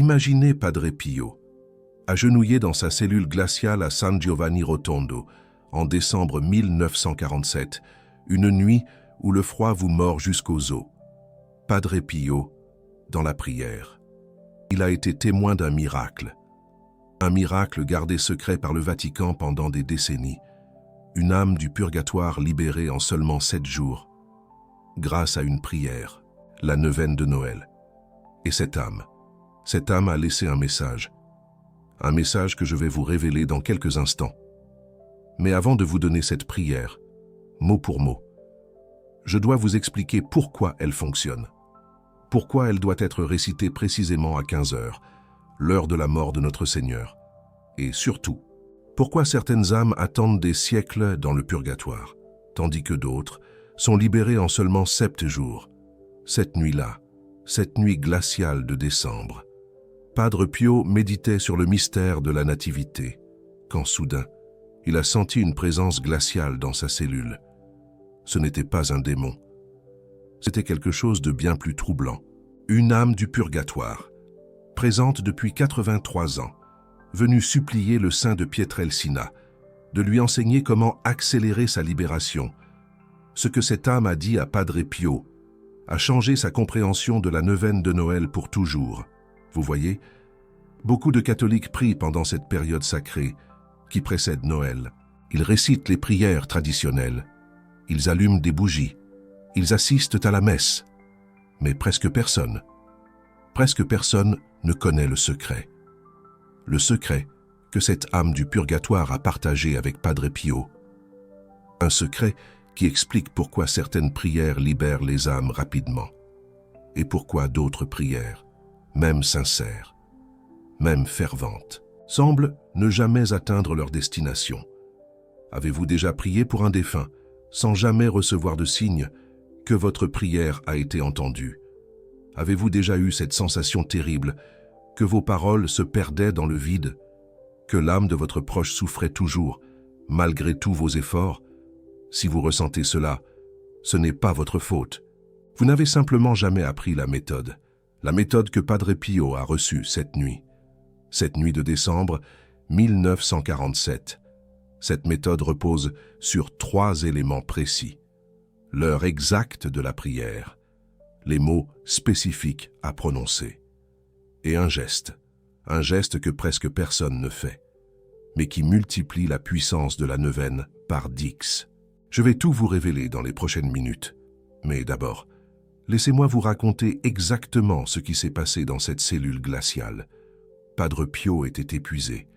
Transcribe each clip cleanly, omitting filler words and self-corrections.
Imaginez Padre Pio, agenouillé dans sa cellule glaciale à San Giovanni Rotondo, en décembre 1947, une nuit où le froid vous mord jusqu'aux os. Padre Pio, dans la prière. Il a été témoin d'un miracle gardé secret par le Vatican pendant des décennies, une âme du purgatoire libérée en seulement 7 jours, grâce à une prière, la neuvaine de Noël. Et cette âme a laissé un message que je vais vous révéler dans quelques instants. Mais avant de vous donner cette prière, mot pour mot, je dois vous expliquer pourquoi elle fonctionne. Pourquoi elle doit être récitée précisément à 15 heures, l'heure de la mort de notre Seigneur. Et surtout, pourquoi certaines âmes attendent des siècles dans le purgatoire, tandis que d'autres sont libérées en seulement 7 jours. Cette nuit-là, cette nuit glaciale de décembre, Padre Pio méditait sur le mystère de la nativité, quand soudain, il a senti une présence glaciale dans sa cellule. Ce n'était pas un démon. C'était quelque chose de bien plus troublant. Une âme du purgatoire, présente depuis 83 ans, venue supplier le saint de Pietrelcina de lui enseigner comment accélérer sa libération. Ce que cette âme a dit à Padre Pio a changé sa compréhension de la neuvaine de Noël pour toujours. Vous voyez, beaucoup de catholiques prient pendant cette période sacrée qui précède Noël. Ils récitent les prières traditionnelles, ils allument des bougies, ils assistent à la messe, mais presque personne ne connaît le secret. Le secret que cette âme du purgatoire a partagé avec Padre Pio. Un secret qui explique pourquoi certaines prières libèrent les âmes rapidement et pourquoi d'autres prières, même sincères, même ferventes, semblent ne jamais atteindre leur destination. Avez-vous déjà prié pour un défunt sans jamais recevoir de signe que votre prière a été entendue? Avez-vous déjà eu cette sensation terrible que vos paroles se perdaient dans le vide, que l'âme de votre proche souffrait toujours, malgré tous vos efforts? Si vous ressentez cela, ce n'est pas votre faute. Vous n'avez simplement jamais appris la méthode que Padre Pio a reçue cette nuit de décembre 1947. Cette méthode repose sur 3 éléments précis. L'heure exacte de la prière, les mots spécifiques à prononcer, et un geste que presque personne ne fait, mais qui multiplie la puissance de la neuvaine par 10. Je vais tout vous révéler dans les prochaines minutes, mais d'abord, laissez-moi vous raconter exactement ce qui s'est passé dans cette cellule glaciale. Padre Pio était épuisé.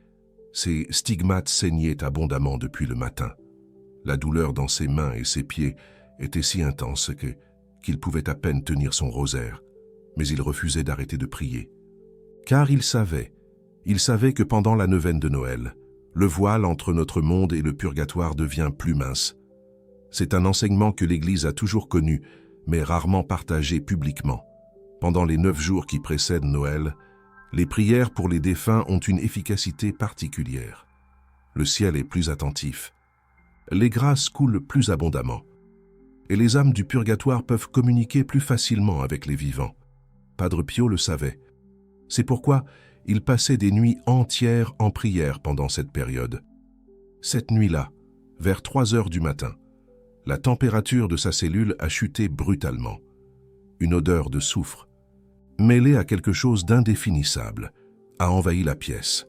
Ses stigmates saignaient abondamment depuis le matin. La douleur dans ses mains et ses pieds était si intense qu'il pouvait à peine tenir son rosaire, mais il refusait d'arrêter de prier. Car il savait que pendant la neuvaine de Noël, le voile entre notre monde et le purgatoire devient plus mince. C'est un enseignement que l'Église a toujours connu, mais rarement partagé publiquement. Pendant les 9 jours qui précèdent Noël, les prières pour les défunts ont une efficacité particulière. Le ciel est plus attentif. Les grâces coulent plus abondamment. Et les âmes du purgatoire peuvent communiquer plus facilement avec les vivants. Padre Pio le savait. C'est pourquoi il passait des nuits entières en prière pendant cette période. Cette nuit-là, vers 3 heures du matin, la température de sa cellule a chuté brutalement. Une odeur de soufre, mêlée à quelque chose d'indéfinissable, a envahi la pièce.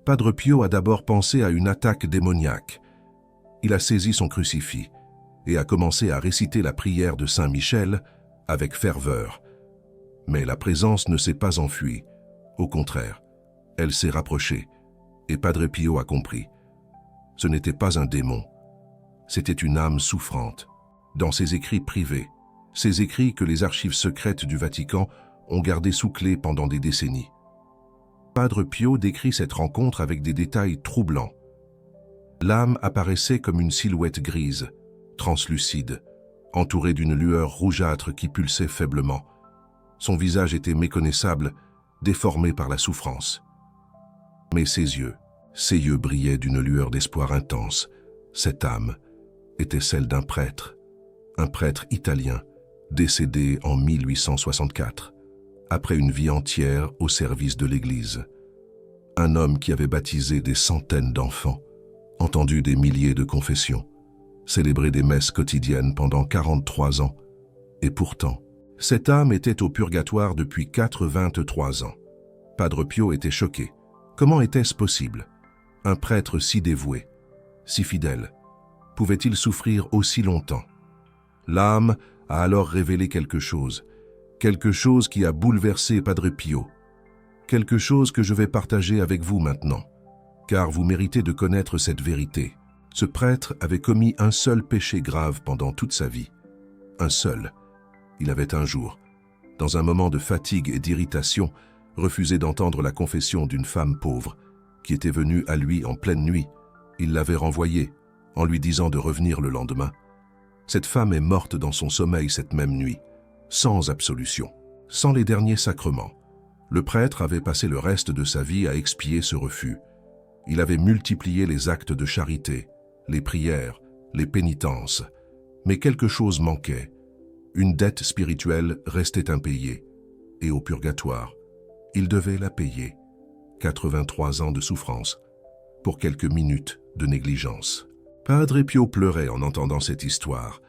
Padre Pio a d'abord pensé à une attaque démoniaque. Il a saisi son crucifix et a commencé à réciter la prière de Saint Michel avec ferveur. Mais la présence ne s'est pas enfuie. Au contraire, elle s'est rapprochée, et Padre Pio a compris. Ce n'était pas un démon, c'était une âme souffrante. Dans ses écrits privés, ces écrits que les archives secrètes du Vatican ont gardés sous clé pendant des décennies. Padre Pio décrit cette rencontre avec des détails troublants. L'âme apparaissait comme une silhouette grise, translucide, entourée d'une lueur rougeâtre qui pulsait faiblement. Son visage était méconnaissable, déformé par la souffrance. Mais ses yeux brillaient d'une lueur d'espoir intense. Cette âme était celle d'un prêtre italien, décédé en 1864. après une vie entière au service de l'Église. Un homme qui avait baptisé des centaines d'enfants, entendu des milliers de confessions, célébré des messes quotidiennes pendant 43 ans. Et pourtant, cette âme était au purgatoire depuis 83 ans. Padre Pio était choqué. Comment était-ce possible? Un prêtre si dévoué, si fidèle, pouvait-il souffrir aussi longtemps? L'âme a alors révélé quelque chose qui a bouleversé Padre Pio, quelque chose que je vais partager avec vous maintenant, car vous méritez de connaître cette vérité. Ce prêtre avait commis un seul péché grave pendant toute sa vie. Un seul. Il avait un jour, dans un moment de fatigue et d'irritation, refusé d'entendre la confession d'une femme pauvre qui était venue à lui en pleine nuit. Il l'avait renvoyée en lui disant de revenir le lendemain. Cette femme est morte dans son sommeil cette même nuit, sans absolution, sans les derniers sacrements. Le prêtre avait passé le reste de sa vie à expier ce refus. Il avait multiplié les actes de charité, les prières, les pénitences. Mais quelque chose manquait. Une dette spirituelle restait impayée. Et au purgatoire, il devait la payer. 83 ans de souffrance pour quelques minutes de négligence. Padre Pio pleurait en entendant cette histoire.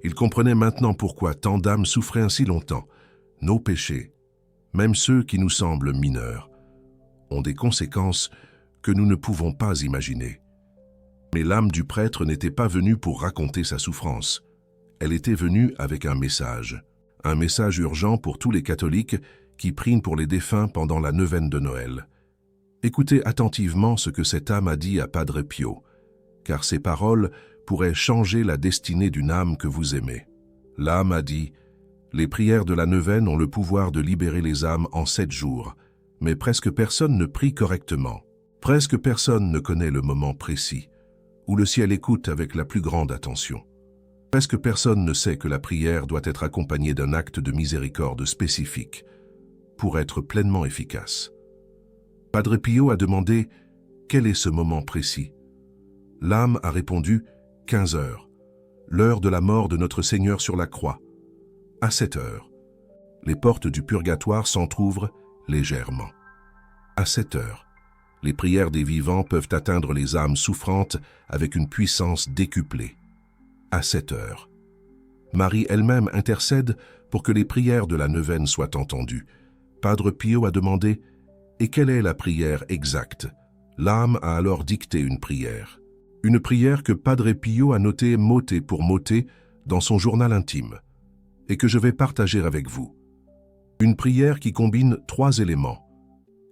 Il comprenait maintenant pourquoi tant d'âmes souffraient ainsi longtemps. Nos péchés, même ceux qui nous semblent mineurs, ont des conséquences que nous ne pouvons pas imaginer. Mais l'âme du prêtre n'était pas venue pour raconter sa souffrance. Elle était venue avec un message urgent pour tous les catholiques qui prient pour les défunts pendant la neuvaine de Noël. Écoutez attentivement ce que cette âme a dit à Padre Pio, car ces paroles pourraient changer la destinée d'une âme que vous aimez. L'âme a dit « Les prières de la neuvaine ont le pouvoir de libérer les âmes en 7 jours, mais presque personne ne prie correctement. Presque personne ne connaît le moment précis, où le ciel écoute avec la plus grande attention. Presque personne ne sait que la prière doit être accompagnée d'un acte de miséricorde spécifique pour être pleinement efficace. » Padre Pio a demandé « Quel est ce moment précis ?» L'âme a répondu « 15 heures, l'heure de la mort de notre Seigneur sur la croix. À 7 heures, les portes du purgatoire s'entr'ouvrent légèrement. À 7 heures, les prières des vivants peuvent atteindre les âmes souffrantes avec une puissance décuplée. À 7 heures, Marie elle-même intercède pour que les prières de la neuvaine soient entendues. Padre Pio a demandé « Et quelle est la prière exacte ?» L'âme a alors dicté une prière. Une prière que Padre Pio a notée motet pour motet dans son journal intime et que je vais partager avec vous. Une prière qui combine 3 éléments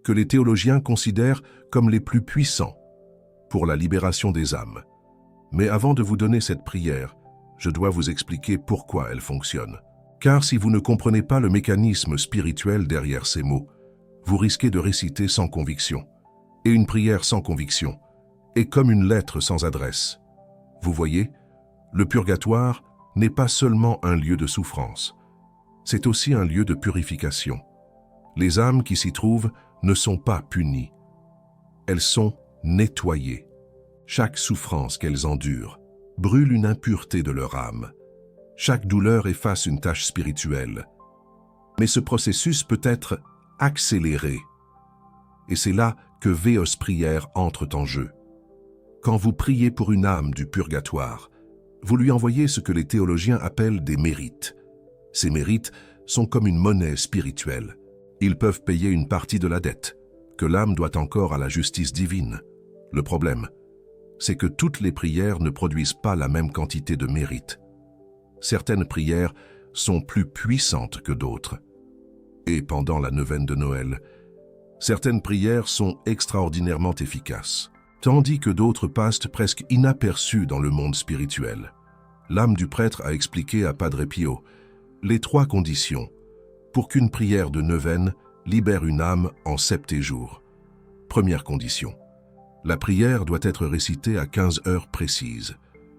que les théologiens considèrent comme les plus puissants pour la libération des âmes. Mais avant de vous donner cette prière, je dois vous expliquer pourquoi elle fonctionne. Car si vous ne comprenez pas le mécanisme spirituel derrière ces mots, vous risquez de réciter sans conviction. Et une prière sans conviction est comme une lettre sans adresse. Vous voyez, le purgatoire n'est pas seulement un lieu de souffrance, c'est aussi un lieu de purification. Les âmes qui s'y trouvent ne sont pas punies, elles sont nettoyées. Chaque souffrance qu'elles endurent brûle une impureté de leur âme. Chaque douleur efface une tâche spirituelle. Mais ce processus peut être accéléré. Et c'est là que Veos prières entrent en jeu. Quand vous priez pour une âme du purgatoire, vous lui envoyez ce que les théologiens appellent des mérites. Ces mérites sont comme une monnaie spirituelle. Ils peuvent payer une partie de la dette que l'âme doit encore à la justice divine. Le problème, c'est que toutes les prières ne produisent pas la même quantité de mérites. Certaines prières sont plus puissantes que d'autres. Et pendant la neuvaine de Noël, certaines prières sont extraordinairement efficaces, tandis que d'autres passent presque inaperçues dans le monde spirituel. L'âme du prêtre a expliqué à Padre Pio les 3 conditions pour qu'une prière de neuvaine libère une âme en 7 jours. Première condition. La prière doit être récitée à 15 heures précises,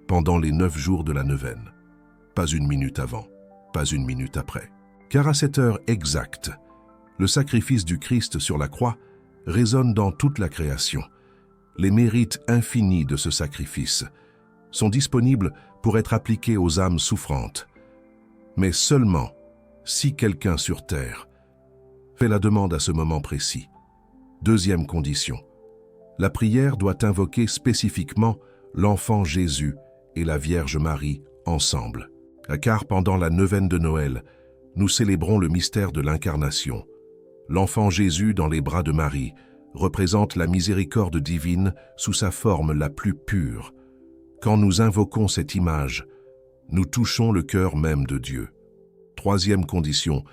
pendant les 9 jours de la neuvaine. Pas une minute avant, pas une minute après. Car à cette heure exacte, le sacrifice du Christ sur la croix résonne dans toute la création. Les mérites infinis de ce sacrifice sont disponibles pour être appliqués aux âmes souffrantes. Mais seulement si quelqu'un sur terre Fais la demande à ce moment précis. Deuxième condition. La prière doit invoquer spécifiquement l'enfant Jésus et la Vierge Marie ensemble. Car pendant la neuvaine de Noël, nous célébrons le mystère de l'incarnation. L'enfant Jésus dans les bras de Marie représente la miséricorde divine sous sa forme la plus pure. Quand nous invoquons cette image, nous touchons le cœur même de Dieu. Troisième condition,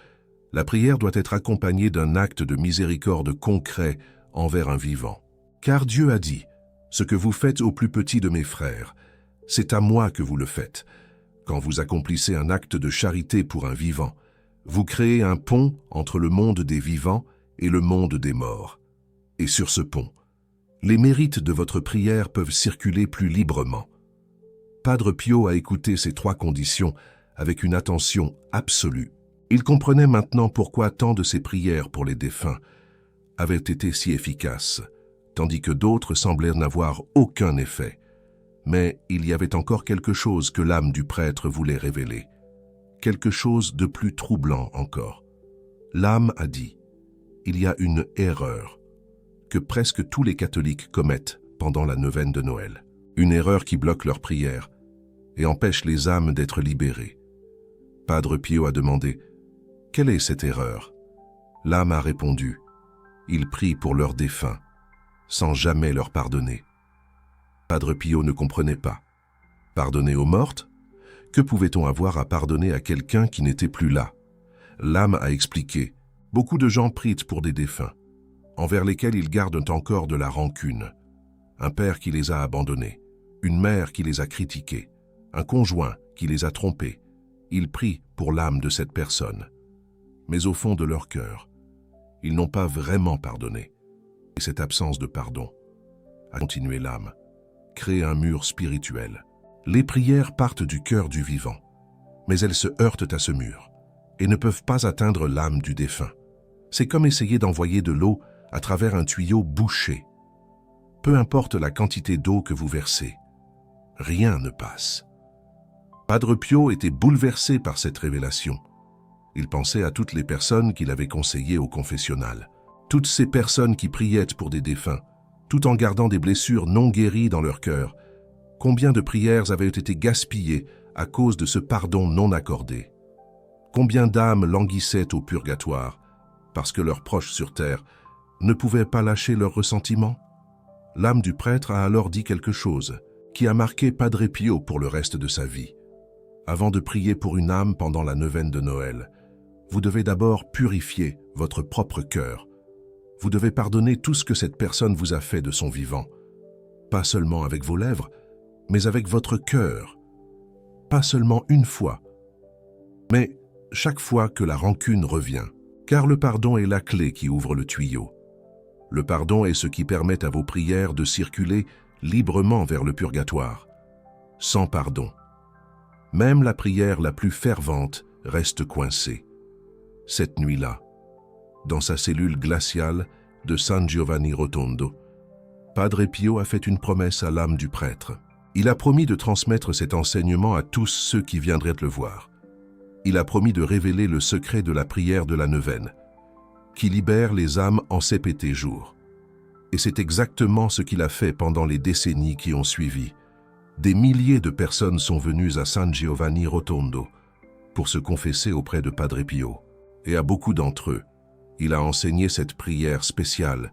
la prière doit être accompagnée d'un acte de miséricorde concret envers un vivant. Car Dieu a dit, « Ce que vous faites au plus petit de mes frères, c'est à moi que vous le faites. » Quand vous accomplissez un acte de charité pour un vivant, vous créez un pont entre le monde des vivants et le monde des morts. Et sur ce pont, les mérites de votre prière peuvent circuler plus librement. Padre Pio a écouté ces trois conditions avec une attention absolue. Il comprenait maintenant pourquoi tant de ses prières pour les défunts avaient été si efficaces, tandis que d'autres semblaient n'avoir aucun effet. Mais il y avait encore quelque chose que l'âme du prêtre voulait révéler. Quelque chose de plus troublant encore. L'âme a dit, il y a une erreur que presque tous les catholiques commettent pendant la neuvaine de Noël. Une erreur qui bloque leur prière et empêche les âmes d'être libérées. Padre Pio a demandé, quelle est cette erreur? L'âme a répondu, ils prient pour leurs défunts, sans jamais leur pardonner. Padre Pio ne comprenait pas. Pardonner aux mortes? Que pouvait-on avoir à pardonner à quelqu'un qui n'était plus là? L'âme a expliqué, beaucoup de gens prient pour des défunts, envers lesquels ils gardent encore de la rancune. Un père qui les a abandonnés, une mère qui les a critiqués, un conjoint qui les a trompés. Ils prient pour l'âme de cette personne. Mais au fond de leur cœur, ils n'ont pas vraiment pardonné. Et cette absence de pardon a continué l'âme, crée un mur spirituel. Les prières partent du cœur du vivant, mais elles se heurtent à ce mur et ne peuvent pas atteindre l'âme du défunt. C'est comme essayer d'envoyer de l'eau à travers un tuyau bouché. Peu importe la quantité d'eau que vous versez, rien ne passe. Padre Pio était bouleversé par cette révélation. Il pensait à toutes les personnes qu'il avait conseillées au confessionnal. Toutes ces personnes qui priaient pour des défunts, tout en gardant des blessures non guéries dans leur cœur. Combien de prières avaient été gaspillées à cause de ce pardon non accordé? Combien d'âmes languissaient au purgatoire parce que leurs proches sur terre ne pouvaient pas lâcher leurs ressentiments? L'âme du prêtre a alors dit quelque chose qui a marqué Padre Pio pour le reste de sa vie. Avant de prier pour une âme pendant la neuvaine de Noël, vous devez d'abord purifier votre propre cœur. Vous devez pardonner tout ce que cette personne vous a fait de son vivant. Pas seulement avec vos lèvres, mais avec votre cœur. Pas seulement une fois, mais chaque fois que la rancune revient. Car le pardon est la clé qui ouvre le tuyau. Le pardon est ce qui permet à vos prières de circuler librement vers le purgatoire. Sans pardon, même la prière la plus fervente reste coincée. Cette nuit-là, dans sa cellule glaciale de San Giovanni Rotondo, Padre Pio a fait une promesse à l'âme du prêtre. Il a promis de transmettre cet enseignement à tous ceux qui viendraient le voir. Il a promis de révéler le secret de la prière de la neuvaine, qui libère les âmes en ces pétés jours. Et c'est exactement ce qu'il a fait pendant les décennies qui ont suivi. Des milliers de personnes sont venues à San Giovanni Rotondo pour se confesser auprès de Padre Pio. Et à beaucoup d'entre eux, il a enseigné cette prière spéciale.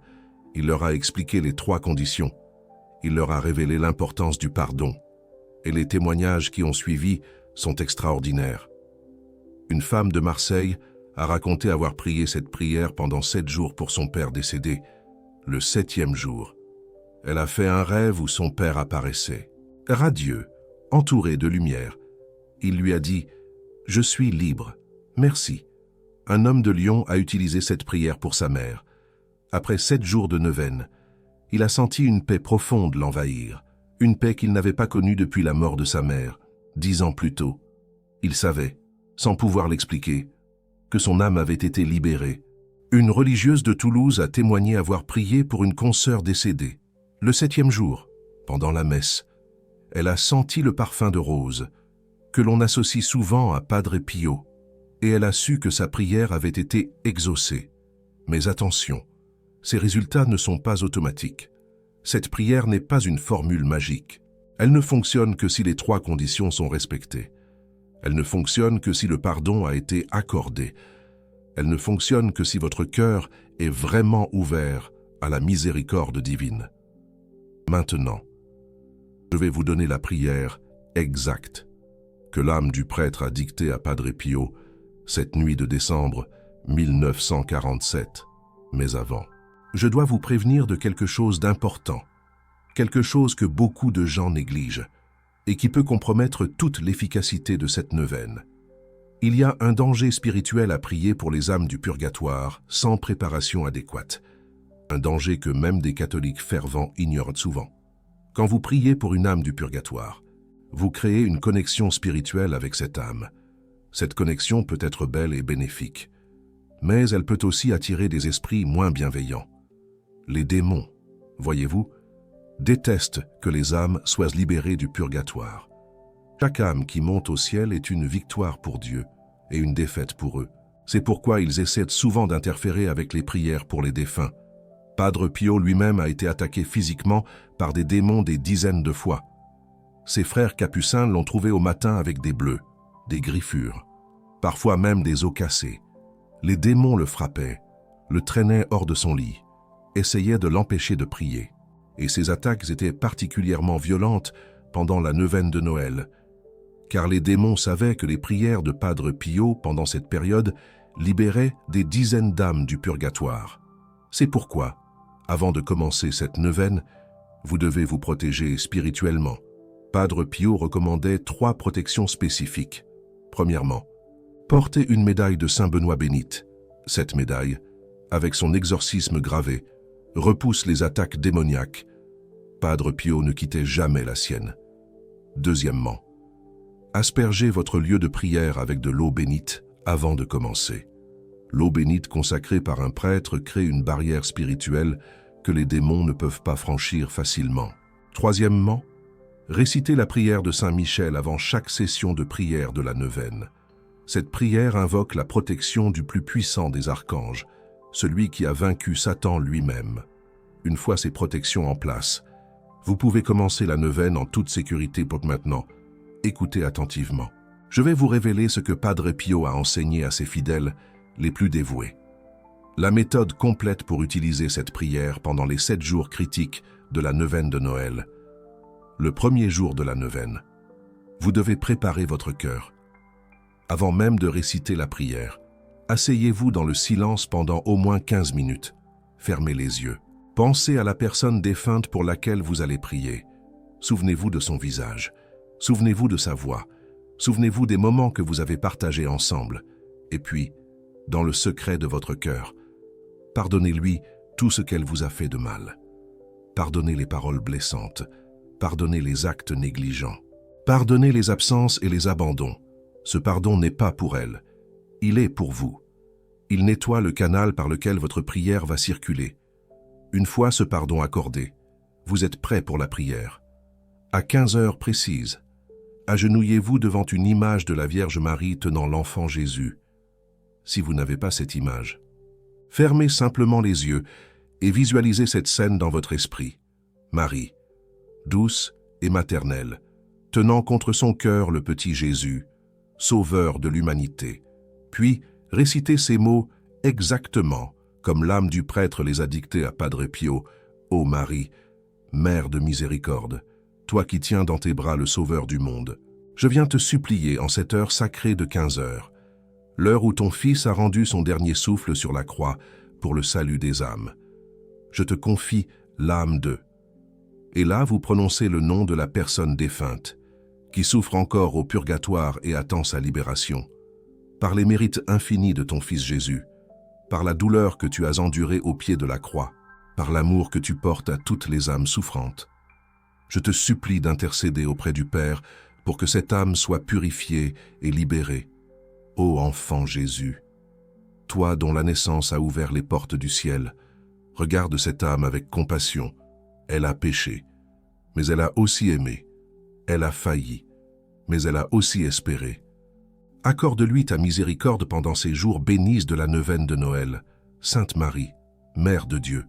Il leur a expliqué les 3 conditions. Il leur a révélé l'importance du pardon. Et les témoignages qui ont suivi sont extraordinaires. Une femme de Marseille a raconté avoir prié cette prière pendant 7 jours pour son père décédé. Le 7e jour, elle a fait un rêve où son père apparaissait. Radieux, entouré de lumière, il lui a dit « Je suis libre, merci ». Un homme de Lyon a utilisé cette prière pour sa mère. Après 7 jours de neuvaine, il a senti une paix profonde l'envahir, une paix qu'il n'avait pas connue depuis la mort de sa mère, 10 ans plus tôt. Il savait, sans pouvoir l'expliquer, que son âme avait été libérée. Une religieuse de Toulouse a témoigné avoir prié pour une consoeur décédée. Le 7e jour, pendant la messe, elle a senti le parfum de rose, que l'on associe souvent à Padre Pio, et elle a su que sa prière avait été exaucée. Mais attention, ces résultats ne sont pas automatiques. Cette prière n'est pas une formule magique. Elle ne fonctionne que si les 3 conditions sont respectées. Elle ne fonctionne que si le pardon a été accordé. Elle ne fonctionne que si votre cœur est vraiment ouvert à la miséricorde divine. Maintenant, je vais vous donner la prière exacte que l'âme du prêtre a dictée à Padre Pio cette nuit de décembre 1947, mais avant. Je dois vous prévenir de quelque chose d'important, quelque chose que beaucoup de gens négligent et qui peut compromettre toute l'efficacité de cette neuvaine. Il y a un danger spirituel à prier pour les âmes du purgatoire sans préparation adéquate, un danger que même des catholiques fervents ignorent souvent. Quand vous priez pour une âme du purgatoire, vous créez une connexion spirituelle avec cette âme. Cette connexion peut être belle et bénéfique, mais elle peut aussi attirer des esprits moins bienveillants. Les démons, voyez-vous, détestent que les âmes soient libérées du purgatoire. Chaque âme qui monte au ciel est une victoire pour Dieu et une défaite pour eux. C'est pourquoi ils essaient souvent d'interférer avec les prières pour les défunts. Padre Pio lui-même a été attaqué physiquement par des démons des dizaines de fois. Ses frères capucins l'ont trouvé au matin avec des bleus, des griffures, parfois même des os cassés. Les démons le frappaient, le traînaient hors de son lit, essayaient de l'empêcher de prier. Et ces attaques étaient particulièrement violentes pendant la neuvaine de Noël, car les démons savaient que les prières de Padre Pio pendant cette période libéraient des dizaines d'âmes du purgatoire. C'est pourquoi, avant de commencer cette neuvaine, vous devez vous protéger spirituellement. Padre Pio recommandait 3 protections spécifiques. Premièrement, portez une médaille de Saint Benoît bénite. Cette médaille, avec son exorcisme gravé, repousse les attaques démoniaques. Padre Pio ne quittait jamais la sienne. Deuxièmement, aspergez votre lieu de prière avec de l'eau bénite avant de commencer. L'eau bénite consacrée par un prêtre crée une barrière spirituelle que les démons ne peuvent pas franchir facilement. Troisièmement, récitez la prière de Saint Michel avant chaque session de prière de la neuvaine. Cette prière invoque la protection du plus puissant des archanges, celui qui a vaincu Satan lui-même. Une fois ces protections en place, vous pouvez commencer la neuvaine en toute sécurité pour maintenant. Écoutez attentivement. Je vais vous révéler ce que Padre Pio a enseigné à ses fidèles les plus dévoués. La méthode complète pour utiliser cette prière pendant les 7 jours critiques de la neuvaine de Noël. Le premier jour de la neuvaine, vous devez préparer votre cœur. Avant même de réciter la prière, asseyez-vous dans le silence pendant au moins 15 minutes. Fermez les yeux. Pensez à la personne défunte pour laquelle vous allez prier. Souvenez-vous de son visage. Souvenez-vous de sa voix. Souvenez-vous des moments que vous avez partagés ensemble. Et puis, dans le secret de votre cœur, pardonnez-lui tout ce qu'elle vous a fait de mal. Pardonnez les paroles blessantes. Pardonnez les actes négligents. Pardonnez les absences et les abandons. Ce pardon n'est pas pour elle. Il est pour vous. Il nettoie le canal par lequel votre prière va circuler. Une fois ce pardon accordé, vous êtes prêt pour la prière. À 15 heures précises, agenouillez-vous devant une image de la Vierge Marie tenant l'enfant Jésus. Si vous n'avez pas cette image, fermez simplement les yeux et visualisez cette scène dans votre esprit. Marie, douce et maternelle, tenant contre son cœur le petit Jésus, sauveur de l'humanité. Puis, récitez ces mots exactement comme l'âme du prêtre les a dictés à Padre Pio. Ô Marie, Mère de miséricorde, toi qui tiens dans tes bras le Sauveur du monde, je viens te supplier en cette heure sacrée de 15 heures, l'heure où ton Fils a rendu son dernier souffle sur la croix pour le salut des âmes. Je te confie l'âme de. Et là, vous prononcez le nom de la personne défunte, qui souffre encore au purgatoire et attend sa libération. Par les mérites infinis de ton Fils Jésus, par la douleur que tu as endurée au pied de la croix, par l'amour que tu portes à toutes les âmes souffrantes, je te supplie d'intercéder auprès du Père pour que cette âme soit purifiée et libérée. Ô enfant Jésus, toi dont la naissance a ouvert les portes du ciel, regarde cette âme avec compassion. Elle a péché, mais elle a aussi aimé. Elle a failli, mais elle a aussi espéré. Accorde-lui ta miséricorde pendant ces jours bénis de la neuvaine de Noël. Sainte Marie, Mère de Dieu,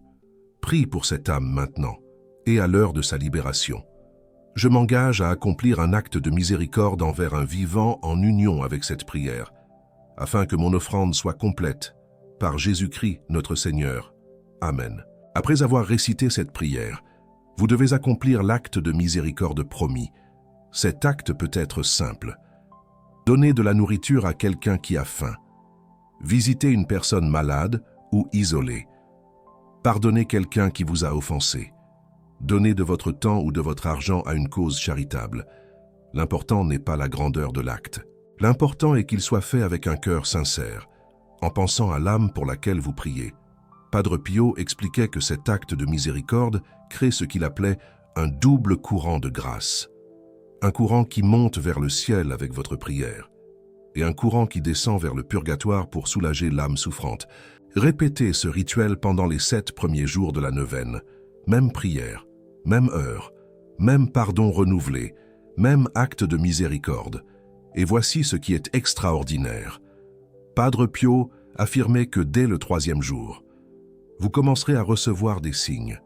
prie pour cette âme maintenant et à l'heure de sa libération. Je m'engage à accomplir un acte de miséricorde envers un vivant en union avec cette prière, afin que mon offrande soit complète, par Jésus-Christ notre Seigneur. Amen. Après avoir récité cette prière, vous devez accomplir l'acte de miséricorde promis. Cet acte peut être simple. Donner de la nourriture à quelqu'un qui a faim. Visiter une personne malade ou isolée. Pardonner quelqu'un qui vous a offensé. Donner de votre temps ou de votre argent à une cause charitable. L'important n'est pas la grandeur de l'acte. L'important est qu'il soit fait avec un cœur sincère, en pensant à l'âme pour laquelle vous priez. Padre Pio expliquait que cet acte de miséricorde crée ce qu'il appelait un double courant de grâce. Un courant qui monte vers le ciel avec votre prière, et un courant qui descend vers le purgatoire pour soulager l'âme souffrante. Répétez ce rituel pendant les 7 premiers jours de la neuvaine. Même prière, même heure, même pardon renouvelé, même acte de miséricorde. Et voici ce qui est extraordinaire. Padre Pio affirmait que dès le 3e jour, vous commencerez à recevoir des signes.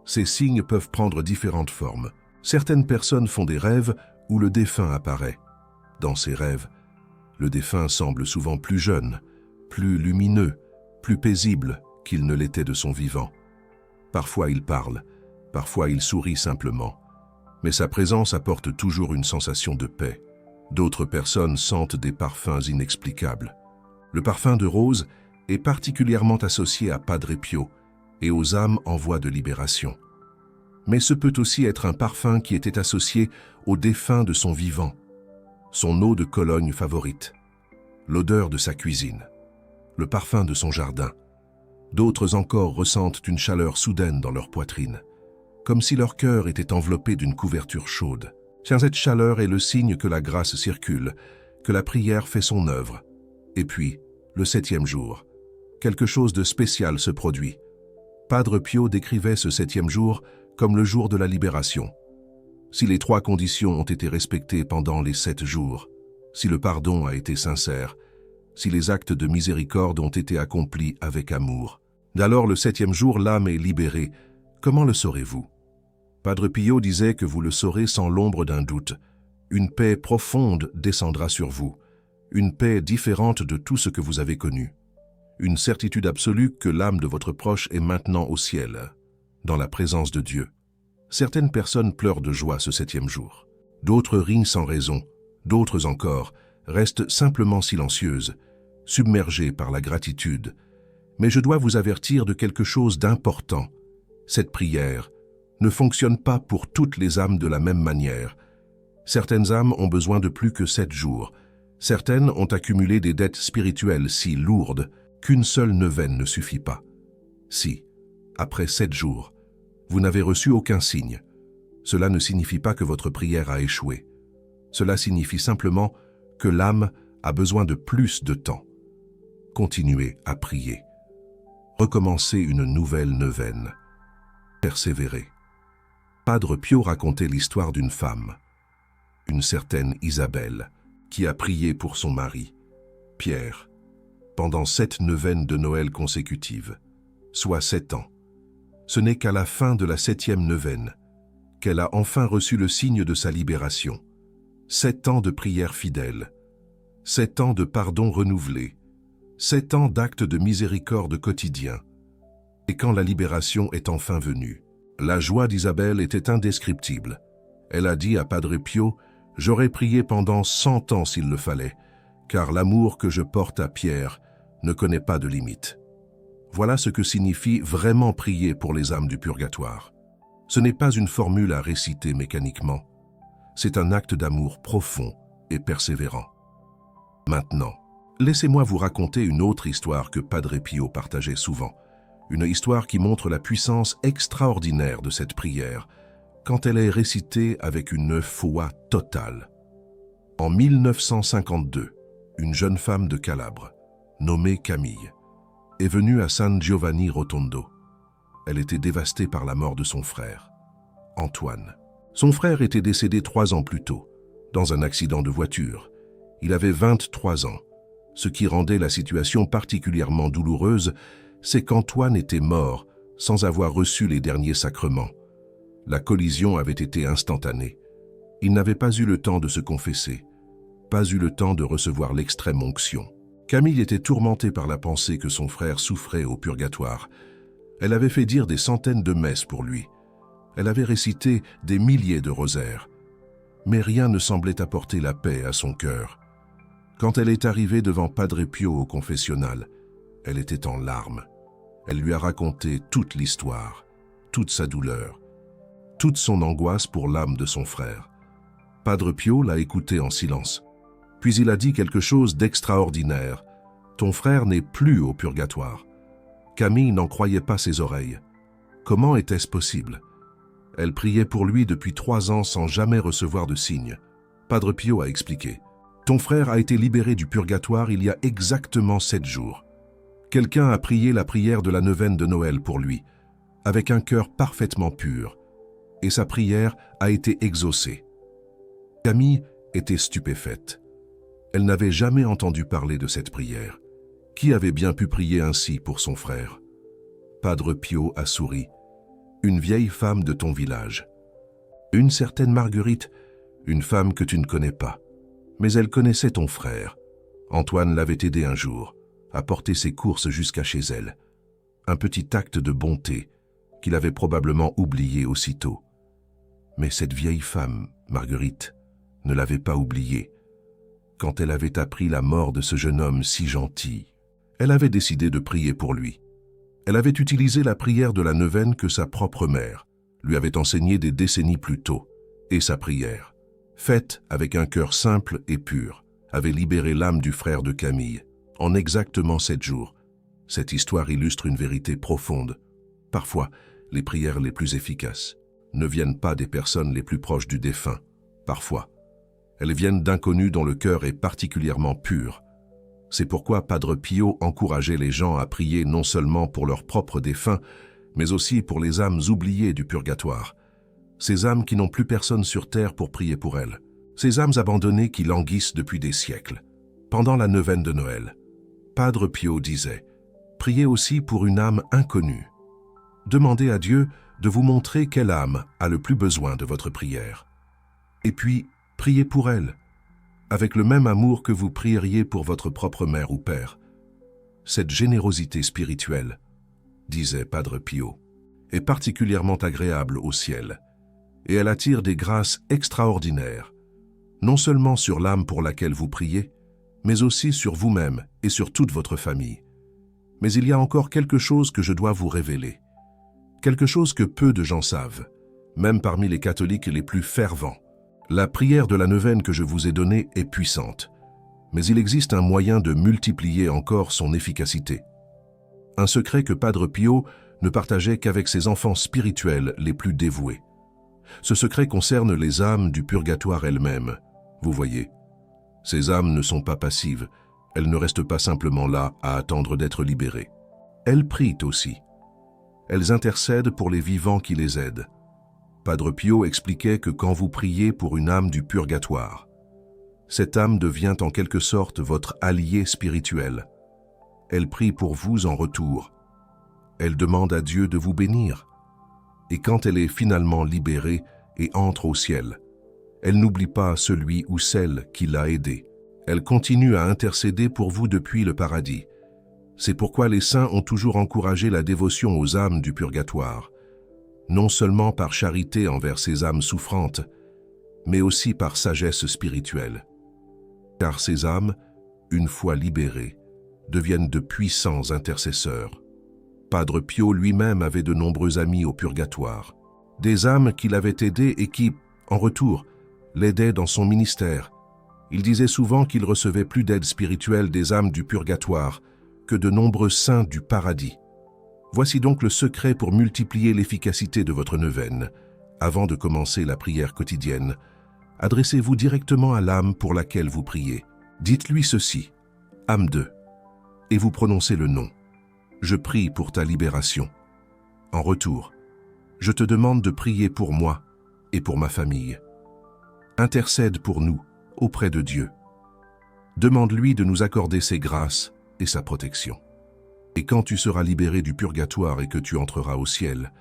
Ces signes peuvent prendre différentes formes. Certaines personnes font des rêves où le défunt apparaît. Dans ces rêves, le défunt semble souvent plus jeune, plus lumineux, plus paisible qu'il ne l'était de son vivant. Parfois il parle, parfois il sourit simplement, mais sa présence apporte toujours une sensation de paix. D'autres personnes sentent des parfums inexplicables. Le parfum de rose est particulièrement associé à Padre Pio et aux âmes en voie de libération. Mais ce peut aussi être un parfum qui était associé au défunt de son vivant, son eau de Cologne favorite, l'odeur de sa cuisine, le parfum de son jardin. D'autres encore ressentent une chaleur soudaine dans leur poitrine, comme si leur cœur était enveloppé d'une couverture chaude. Cette chaleur est le signe que la grâce circule, que la prière fait son œuvre. Et puis, le 7e jour, quelque chose de spécial se produit. Padre Pio décrivait ce 7e jour comme le jour de la libération. Si les 3 conditions ont été respectées pendant les 7 jours, si le pardon a été sincère, si les actes de miséricorde ont été accomplis avec amour, alors le 7e jour, l'âme est libérée. Comment le saurez-vous? Padre Pio disait que vous le saurez sans l'ombre d'un doute. Une paix profonde descendra sur vous, une paix différente de tout ce que vous avez connu. Une certitude absolue que l'âme de votre proche est maintenant au ciel, dans la présence de Dieu. Certaines personnes pleurent de joie ce 7e jour. D'autres rient sans raison. D'autres encore restent simplement silencieuses, submergées par la gratitude. Mais je dois vous avertir de quelque chose d'important. Cette prière ne fonctionne pas pour toutes les âmes de la même manière. Certaines âmes ont besoin de plus que 7 jours. Certaines ont accumulé des dettes spirituelles si lourdes qu'une seule neuvaine ne suffit pas. Si, après 7 jours, vous n'avez reçu aucun signe, cela ne signifie pas que votre prière a échoué. Cela signifie simplement que l'âme a besoin de plus de temps. Continuez à prier. Recommencez une nouvelle neuvaine. Persévérez. Padre Pio racontait l'histoire d'une femme, une certaine Isabelle, qui a prié pour son mari, Pierre, pendant 7 neuvaines de Noël consécutives, soit 7 ans. Ce n'est qu'à la fin de la 7e neuvaine qu'elle a enfin reçu le signe de sa libération. 7 ans de prière fidèle, 7 ans de pardon renouvelé, 7 ans d'actes de miséricorde quotidien. Et quand la libération est enfin venue, la joie d'Isabelle était indescriptible. Elle a dit à Padre Pio, « J'aurais prié pendant 100 ans s'il le fallait, car l'amour que je porte à Pierre ne connaît pas de limite. » Voilà ce que signifie vraiment prier pour les âmes du purgatoire. Ce n'est pas une formule à réciter mécaniquement. C'est un acte d'amour profond et persévérant. Maintenant, laissez-moi vous raconter une autre histoire que Padre Pio partageait souvent. Une histoire qui montre la puissance extraordinaire de cette prière quand elle est récitée avec une foi totale. En 1952, une jeune femme de Calabre, nommée Camille, est venue à San Giovanni Rotondo. Elle était dévastée par la mort de son frère, Antoine. Son frère était décédé 3 ans plus tôt, dans un accident de voiture. Il avait 23 ans, ce qui rendait la situation particulièrement douloureuse c'est qu'Antoine était mort sans avoir reçu les derniers sacrements. La collision avait été instantanée. Il n'avait pas eu le temps de se confesser, pas eu le temps de recevoir l'extrême onction. Camille était tourmentée par la pensée que son frère souffrait au purgatoire. Elle avait fait dire des centaines de messes pour lui. Elle avait récité des milliers de rosaires. Mais rien ne semblait apporter la paix à son cœur. Quand elle est arrivée devant Padre Pio au confessionnal, elle était en larmes. Elle lui a raconté toute l'histoire, toute sa douleur, toute son angoisse pour l'âme de son frère. Padre Pio l'a écouté en silence. Puis il a dit quelque chose d'extraordinaire. « Ton frère n'est plus au purgatoire. » Camille n'en croyait pas ses oreilles. Comment était-ce possible? Elle priait pour lui depuis 3 ans sans jamais recevoir de signe. Padre Pio a expliqué. « Ton frère a été libéré du purgatoire il y a exactement 7 jours. Quelqu'un a prié la prière de la neuvaine de Noël pour lui, avec un cœur parfaitement pur, et sa prière a été exaucée. » Camille était stupéfaite. Elle n'avait jamais entendu parler de cette prière. Qui avait bien pu prier ainsi pour son frère? Padre Pio a souri. Une vieille femme de ton village. Une certaine Marguerite, une femme que tu ne connais pas. Mais elle connaissait ton frère. Antoine l'avait aidé un jour à porter ses courses jusqu'à chez elle. Un petit acte de bonté qu'il avait probablement oublié aussitôt. Mais cette vieille femme, Marguerite, ne l'avait pas oublié. Quand elle avait appris la mort de ce jeune homme si gentil, elle avait décidé de prier pour lui. Elle avait utilisé la prière de la neuvaine que sa propre mère lui avait enseignée des décennies plus tôt, et sa prière, faite avec un cœur simple et pur, avait libéré l'âme du frère de Camille, en exactement 7 jours. Cette histoire illustre une vérité profonde. Parfois, les prières les plus efficaces ne viennent pas des personnes les plus proches du défunt. Parfois, elles viennent d'inconnus dont le cœur est particulièrement pur. C'est pourquoi Padre Pio encourageait les gens à prier non seulement pour leurs propres défunts, mais aussi pour les âmes oubliées du purgatoire. Ces âmes qui n'ont plus personne sur terre pour prier pour elles. Ces âmes abandonnées qui languissent depuis des siècles. Pendant la neuvaine de Noël, Padre Pio disait « Priez aussi pour une âme inconnue. Demandez à Dieu de vous montrer quelle âme a le plus besoin de votre prière. Et puis, priez pour elle, avec le même amour que vous prieriez pour votre propre mère ou père. Cette générosité spirituelle, disait Padre Pio, est particulièrement agréable au ciel, et elle attire des grâces extraordinaires, non seulement sur l'âme pour laquelle vous priez, mais aussi sur vous-même et sur toute votre famille. Mais il y a encore quelque chose que je dois vous révéler, quelque chose que peu de gens savent, même parmi les catholiques les plus fervents. La prière de la neuvaine que je vous ai donnée est puissante, mais il existe un moyen de multiplier encore son efficacité. Un secret que Padre Pio ne partageait qu'avec ses enfants spirituels les plus dévoués. Ce secret concerne les âmes du purgatoire elles-mêmes. Vous voyez, ces âmes ne sont pas passives, elles ne restent pas simplement là à attendre d'être libérées. Elles prient aussi. Elles intercèdent pour les vivants qui les aident. Padre Pio expliquait que quand vous priez pour une âme du purgatoire, cette âme devient en quelque sorte votre allié spirituel. Elle prie pour vous en retour. Elle demande à Dieu de vous bénir. Et quand elle est finalement libérée et entre au ciel, elle n'oublie pas celui ou celle qui l'a aidée. Elle continue à intercéder pour vous depuis le paradis. C'est pourquoi les saints ont toujours encouragé la dévotion aux âmes du purgatoire, non seulement par charité envers ces âmes souffrantes, mais aussi par sagesse spirituelle. Car ces âmes, une fois libérées, deviennent de puissants intercesseurs. Padre Pio lui-même avait de nombreux amis au purgatoire, des âmes qu'il avait aidées et qui, en retour, l'aidaient dans son ministère. Il disait souvent qu'il recevait plus d'aide spirituelle des âmes du purgatoire que de nombreux saints du paradis. Voici donc le secret pour multiplier l'efficacité de votre neuvaine. Avant de commencer la prière quotidienne, adressez-vous directement à l'âme pour laquelle vous priez. Dites-lui ceci, âme 2, et vous prononcez le nom. Je prie pour ta libération. En retour, je te demande de prier pour moi et pour ma famille. Intercède pour nous auprès de Dieu. Demande-lui de nous accorder ses grâces et sa protection. Et quand tu seras libéré du purgatoire et que tu entreras au ciel,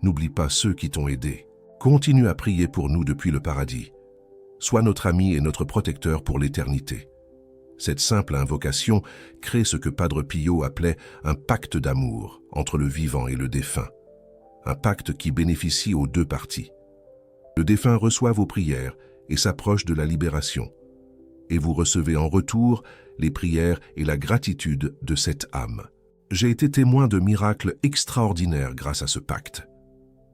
n'oublie pas ceux qui t'ont aidé. Continue à prier pour nous depuis le paradis. Sois notre ami et notre protecteur pour l'éternité. Cette simple invocation crée ce que Padre Pio appelait un pacte d'amour entre le vivant et le défunt. Un pacte qui bénéficie aux deux parties. Le défunt reçoit vos prières et s'approche de la libération. Et vous recevez en retour les prières et la gratitude de cette âme. J'ai été témoin de miracles extraordinaires grâce à ce pacte.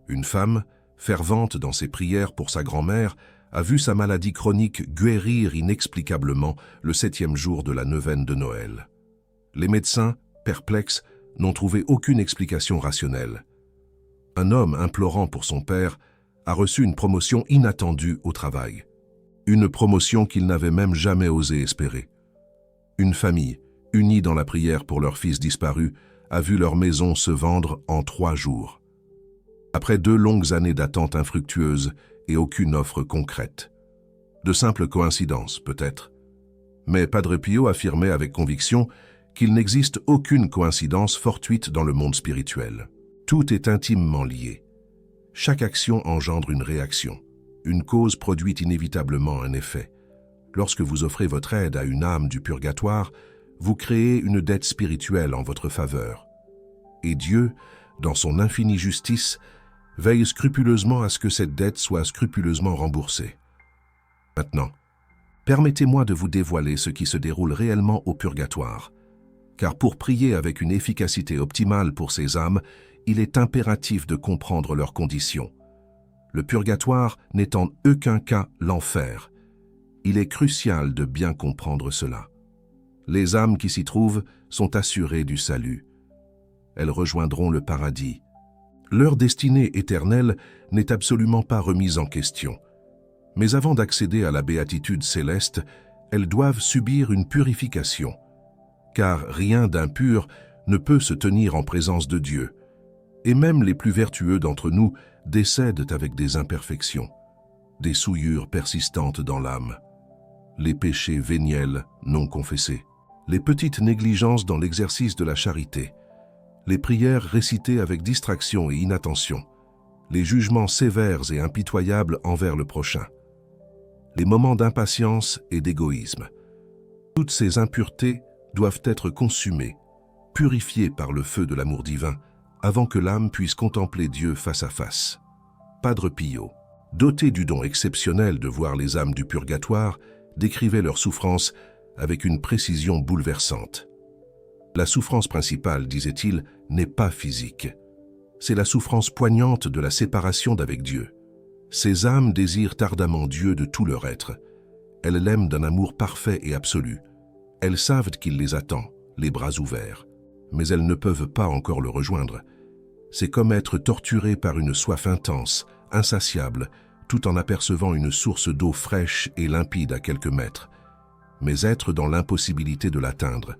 Une femme, fervente dans ses prières pour sa grand-mère, a vu sa maladie chronique guérir inexplicablement le 7e jour de la neuvaine de Noël. Les médecins, perplexes, n'ont trouvé aucune explication rationnelle. Un homme implorant pour son père a reçu une promotion inattendue au travail. Une promotion qu'il n'avait même jamais osé espérer. Une famille, unie dans la prière pour leur fils disparu, a vu leur maison se vendre en 3 jours. Après 2 longues années d'attente infructueuse et aucune offre concrète. De simples coïncidences, peut-être. Mais Padre Pio affirmait avec conviction qu'il n'existe aucune coïncidence fortuite dans le monde spirituel. Tout est intimement lié. Chaque action engendre une réaction. Une cause produit inévitablement un effet. Lorsque vous offrez votre aide à une âme du purgatoire, vous créez une dette spirituelle en votre faveur. Et Dieu, dans son infinie justice, veille scrupuleusement à ce que cette dette soit scrupuleusement remboursée. Maintenant, permettez-moi de vous dévoiler ce qui se déroule réellement au purgatoire, car pour prier avec une efficacité optimale pour ces âmes, il est impératif de comprendre leurs conditions. Le purgatoire n'est en aucun cas l'enfer. Il est crucial de bien comprendre cela. Les âmes qui s'y trouvent sont assurées du salut. Elles rejoindront le paradis. Leur destinée éternelle n'est absolument pas remise en question. Mais avant d'accéder à la béatitude céleste, elles doivent subir une purification. Car rien d'impur ne peut se tenir en présence de Dieu. Et même les plus vertueux d'entre nous décèdent avec des imperfections, des souillures persistantes dans l'âme, les péchés véniels non confessés, les petites négligences dans l'exercice de la charité, les prières récitées avec distraction et inattention, les jugements sévères et impitoyables envers le prochain, les moments d'impatience et d'égoïsme. Toutes ces impuretés doivent être consumées, purifiées par le feu de l'amour divin, avant que l'âme puisse contempler Dieu face à face. Padre Pio, doté du don exceptionnel de voir les âmes du purgatoire, décrivait leurs souffrances avec une précision bouleversante. La souffrance principale, disait-il, n'est pas physique. C'est la souffrance poignante de la séparation d'avec Dieu. Ces âmes désirent ardemment Dieu de tout leur être. Elles l'aiment d'un amour parfait et absolu. Elles savent qu'il les attend, les bras ouverts. Mais elles ne peuvent pas encore le rejoindre. C'est comme être torturé par une soif intense, insatiable, tout en apercevant une source d'eau fraîche et limpide à quelques mètres, mais être dans l'impossibilité de l'atteindre.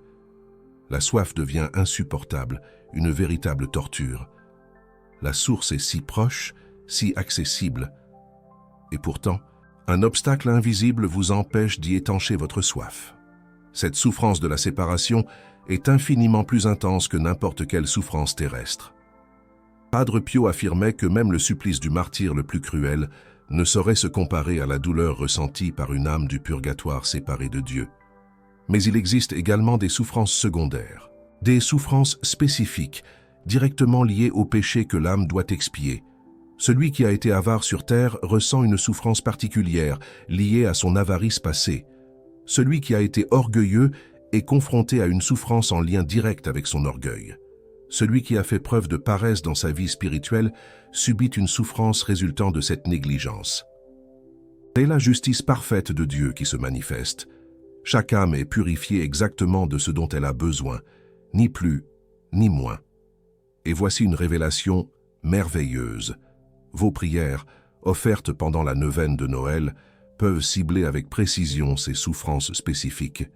La soif devient insupportable, une véritable torture. La source est si proche, si accessible. Et pourtant, un obstacle invisible vous empêche d'y étancher votre soif. Cette souffrance de la séparation est infiniment plus intense que n'importe quelle souffrance terrestre. Padre Pio affirmait que même le supplice du martyr le plus cruel ne saurait se comparer à la douleur ressentie par une âme du purgatoire séparée de Dieu. Mais il existe également des souffrances secondaires, des souffrances spécifiques, directement liées au péché que l'âme doit expier. Celui qui a été avare sur terre ressent une souffrance particulière liée à son avarice passée. Celui qui a été orgueilleux est confronté à une souffrance en lien direct avec son orgueil. Celui qui a fait preuve de paresse dans sa vie spirituelle subit une souffrance résultant de cette négligence. C'est la justice parfaite de Dieu qui se manifeste. Chaque âme est purifiée exactement de ce dont elle a besoin, ni plus, ni moins. Et voici une révélation merveilleuse. Vos prières, offertes pendant la neuvaine de Noël, peuvent cibler avec précision ces souffrances spécifiques.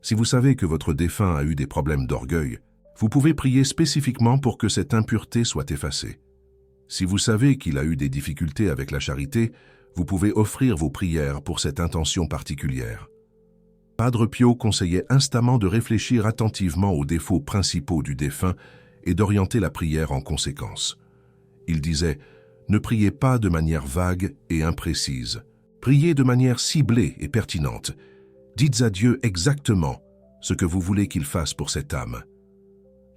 Si vous savez que votre défunt a eu des problèmes d'orgueil, vous pouvez prier spécifiquement pour que cette impureté soit effacée. Si vous savez qu'il a eu des difficultés avec la charité, vous pouvez offrir vos prières pour cette intention particulière. Padre Pio conseillait instamment de réfléchir attentivement aux défauts principaux du défunt et d'orienter la prière en conséquence. Il disait « Ne priez pas de manière vague et imprécise. Priez de manière ciblée et pertinente. Dites à Dieu exactement ce que vous voulez qu'il fasse pour cette âme.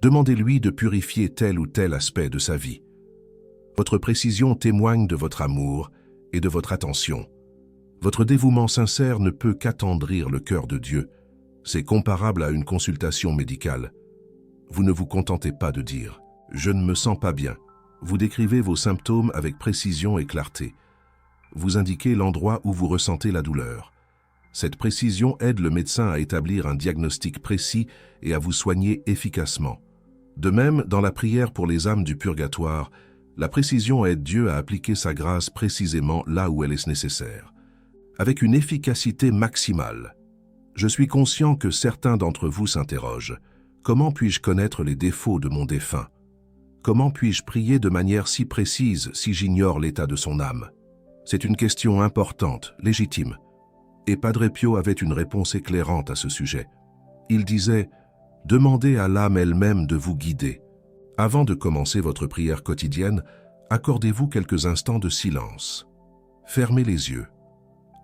Demandez-lui de purifier tel ou tel aspect de sa vie. Votre précision témoigne de votre amour et de votre attention. Votre dévouement sincère ne peut qu'attendrir le cœur de Dieu. C'est comparable à une consultation médicale. Vous ne vous contentez pas de dire « Je ne me sens pas bien ». Vous décrivez vos symptômes avec précision et clarté. Vous indiquez l'endroit où vous ressentez la douleur. Cette précision aide le médecin à établir un diagnostic précis et à vous soigner efficacement. De même, dans la prière pour les âmes du purgatoire, la précision aide Dieu à appliquer sa grâce précisément là où elle est nécessaire, avec une efficacité maximale. Je suis conscient que certains d'entre vous s'interrogent. Comment puis-je connaître les défauts de mon défunt? Comment puis-je prier de manière si précise si j'ignore l'état de son âme? C'est une question importante, légitime. Et Padre Pio avait une réponse éclairante à ce sujet. Il disait « Demandez à l'âme elle-même de vous guider. Avant de commencer votre prière quotidienne, accordez-vous quelques instants de silence. Fermez les yeux.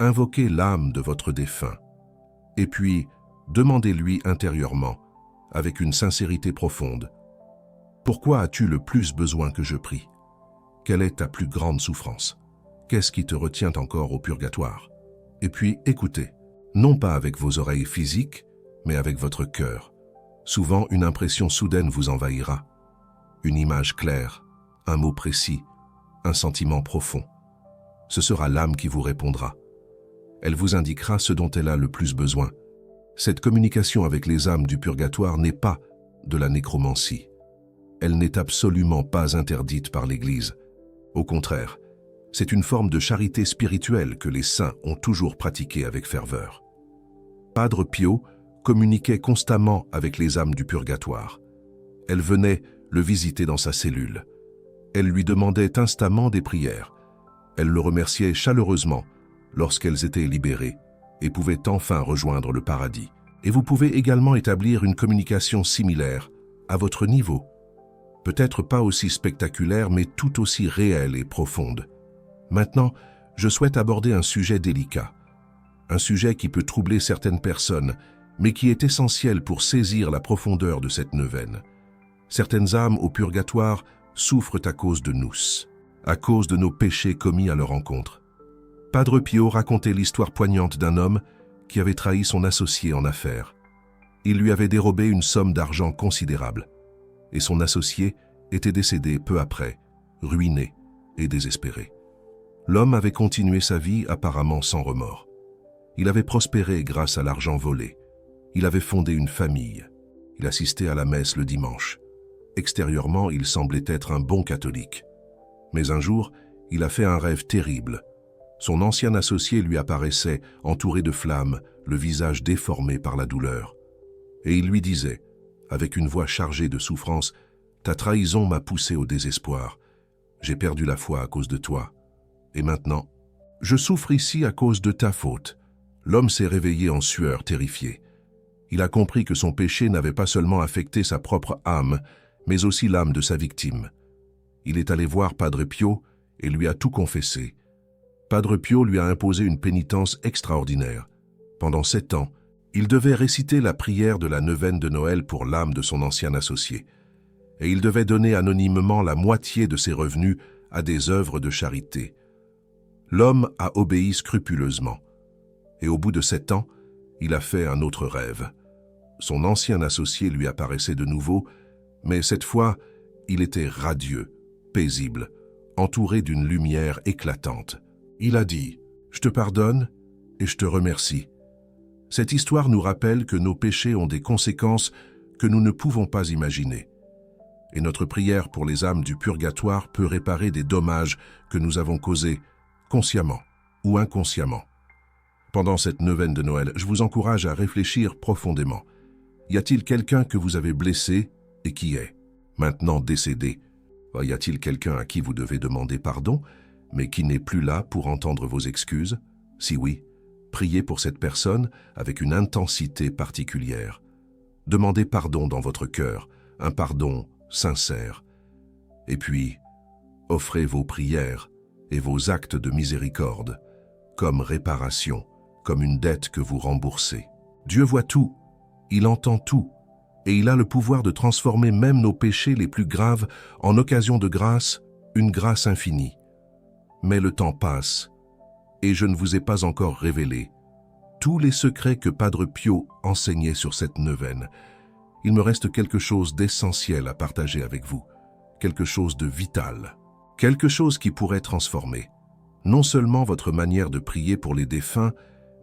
Invoquez l'âme de votre défunt. Et puis, demandez-lui intérieurement, avec une sincérité profonde, « Pourquoi as-tu le plus besoin que je prie? Quelle est ta plus grande souffrance? Qu'est-ce qui te retient encore au purgatoire? » Et puis écoutez, non pas avec vos oreilles physiques, mais avec votre cœur. Souvent, une impression soudaine vous envahira. Une image claire, un mot précis, un sentiment profond. Ce sera l'âme qui vous répondra. Elle vous indiquera ce dont elle a le plus besoin. Cette communication avec les âmes du purgatoire n'est pas de la nécromancie. Elle n'est absolument pas interdite par l'Église. Au contraire, c'est une forme de charité spirituelle que les saints ont toujours pratiquée avec ferveur. Padre Pio communiquait constamment avec les âmes du purgatoire. Elles venaient le visiter dans sa cellule. Elles lui demandaient instamment des prières. Elles le remerciaient chaleureusement lorsqu'elles étaient libérées et pouvaient enfin rejoindre le paradis. Et vous pouvez également établir une communication similaire à votre niveau. Peut-être pas aussi spectaculaire, mais tout aussi réelle et profonde. Maintenant, je souhaite aborder un sujet délicat. Un sujet qui peut troubler certaines personnes, mais qui est essentiel pour saisir la profondeur de cette neuvaine. Certaines âmes au purgatoire souffrent à cause de nous, à cause de nos péchés commis à leur encontre. Padre Pio racontait l'histoire poignante d'un homme qui avait trahi son associé en affaires. Il lui avait dérobé une somme d'argent considérable, et son associé était décédé peu après, ruiné et désespéré. L'homme avait continué sa vie apparemment sans remords. Il avait prospéré grâce à l'argent volé. Il avait fondé une famille. Il assistait à la messe le dimanche. Extérieurement, il semblait être un bon catholique. Mais un jour, il a fait un rêve terrible. Son ancien associé lui apparaissait, entouré de flammes, le visage déformé par la douleur. Et il lui disait, avec une voix chargée de souffrance, « Ta trahison m'a poussé au désespoir. J'ai perdu la foi à cause de toi. Et maintenant, je souffre ici à cause de ta faute. » L'homme s'est réveillé en sueur, terrifié. Il a compris que son péché n'avait pas seulement affecté sa propre âme, mais aussi l'âme de sa victime. Il est allé voir Padre Pio et lui a tout confessé. Padre Pio lui a imposé une pénitence extraordinaire. Pendant 7 ans, il devait réciter la prière de la neuvaine de Noël pour l'âme de son ancien associé. Et il devait donner anonymement la moitié de ses revenus à des œuvres de charité. L'homme a obéi scrupuleusement. Et au bout de 7 ans, il a fait un autre rêve. Son ancien associé lui apparaissait de nouveau, mais cette fois, il était radieux, paisible, entouré d'une lumière éclatante. Il a dit « Je te pardonne et je te remercie ». Cette histoire nous rappelle que nos péchés ont des conséquences que nous ne pouvons pas imaginer. Et notre prière pour les âmes du purgatoire peut réparer des dommages que nous avons causés, consciemment ou inconsciemment. Pendant cette neuvaine de Noël, je vous encourage à réfléchir profondément. Y a-t-il quelqu'un que vous avez blessé et qui est maintenant décédé? Y a-t-il quelqu'un à qui vous devez demander pardon, mais qui n'est plus là pour entendre vos excuses? Si oui, Priez pour cette personne avec une intensité particulière. Demandez pardon dans votre cœur, un pardon sincère. Et puis, offrez vos prières et vos actes de miséricorde comme réparation, comme une dette que vous remboursez. Dieu voit tout, il entend tout, et il a le pouvoir de transformer même nos péchés les plus graves en occasion de grâce, une grâce infinie. Mais le temps passe, et je ne vous ai pas encore révélé tous les secrets que Padre Pio enseignait sur cette neuvaine. Il me reste quelque chose d'essentiel à partager avec vous, quelque chose de vital, quelque chose qui pourrait transformer non seulement votre manière de prier pour les défunts,